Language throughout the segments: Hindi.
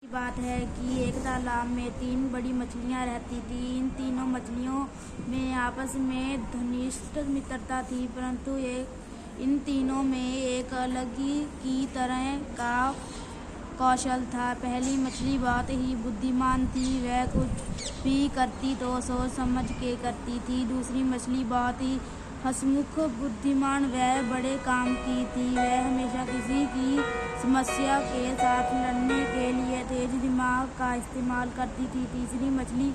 बात है कि एक तालाब में तीन बड़ी मछलियां रहती थी। इन तीनों मछलियों में आपस में घनिष्ठ मित्रता थी, परंतु इन तीनों में एक अलग की तरह का कौशल था। पहली मछली बहुत ही बुद्धिमान थी, वह कुछ भी करती तो सोच समझ के करती थी। दूसरी मछली बहुत ही हंसमुख बुद्धिमान, वह बड़े काम की थी, वह हमेशा किसी की समस्या के साथ लड़ने के लिए तेज दिमाग का इस्तेमाल करती थी। तीसरी मछली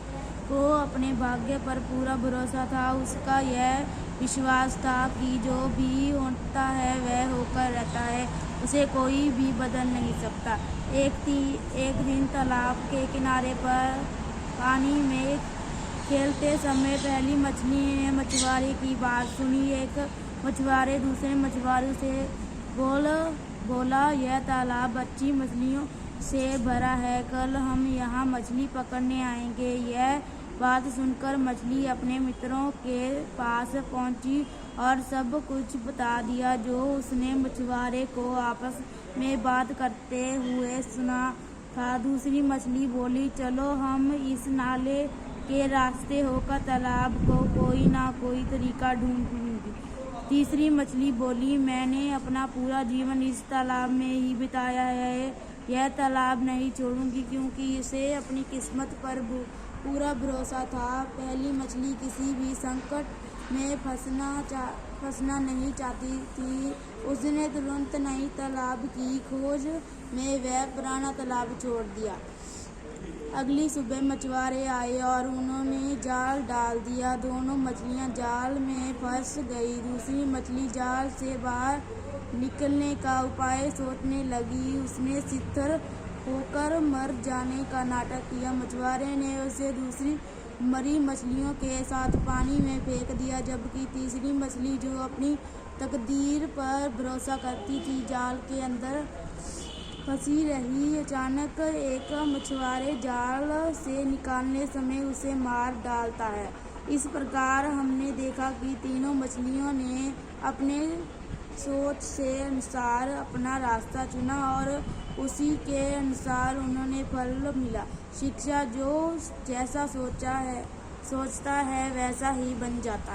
को अपने भाग्य पर पूरा भरोसा था। उसका यह विश्वास था कि जो भी होता है वह होकर रहता है, उसे कोई भी बदल नहीं सकता। एक दिन तालाब के किनारे पर पानी में खेलते समय पहली मछली ने मछुआरे की बात सुनी। एक मछुआरे दूसरे मछुआरों से बोला, यह तालाब अच्छी मछलियों से भरा है, कल हम यहाँ मछली पकड़ने आएंगे। यह बात सुनकर मछली अपने मित्रों के पास पहुंची और सब कुछ बता दिया जो उसने मछुआरे को आपस में बात करते हुए सुना था। दूसरी मछली बोली, चलो हम इस नाले के रास्ते होकर तालाब को कोई ना कोई तरीका ढूंढूंगी। तीसरी मछली बोली, मैंने अपना पूरा जीवन इस तालाब में ही बिताया है, यह तालाब नहीं छोड़ूंगी क्योंकि इसे अपनी किस्मत पर पूरा भरोसा था। पहली मछली किसी भी संकट में फंसना नहीं चाहती थी। उसने तुरंत नई तालाब की खोज में वह पुराना तालाब छोड़ दिया। अगली सुबह मछुआरे आए और उन्होंने जाल डाल दिया। दोनों मछलियां जाल में फंस गई। दूसरी मछली जाल से बाहर निकलने का उपाय सोचने लगी। उसने सित्थर होकर मर जाने का नाटक किया। मछुआरे ने उसे दूसरी मरी मछलियों के साथ पानी में फेंक दिया, जबकि तीसरी मछली जो अपनी तकदीर पर भरोसा करती थी जाल के अंदर फंसी रही। अचानक एक मछुआरा जाल से निकालने समय उसे मार डालता है। इस प्रकार हमने देखा कि तीनों मछलियों ने अपने सोच से अनुसार अपना रास्ता चुना और उसी के अनुसार उन्हें फल मिला। शिक्षा, जो जैसा सोचता है वैसा ही बन जाता है।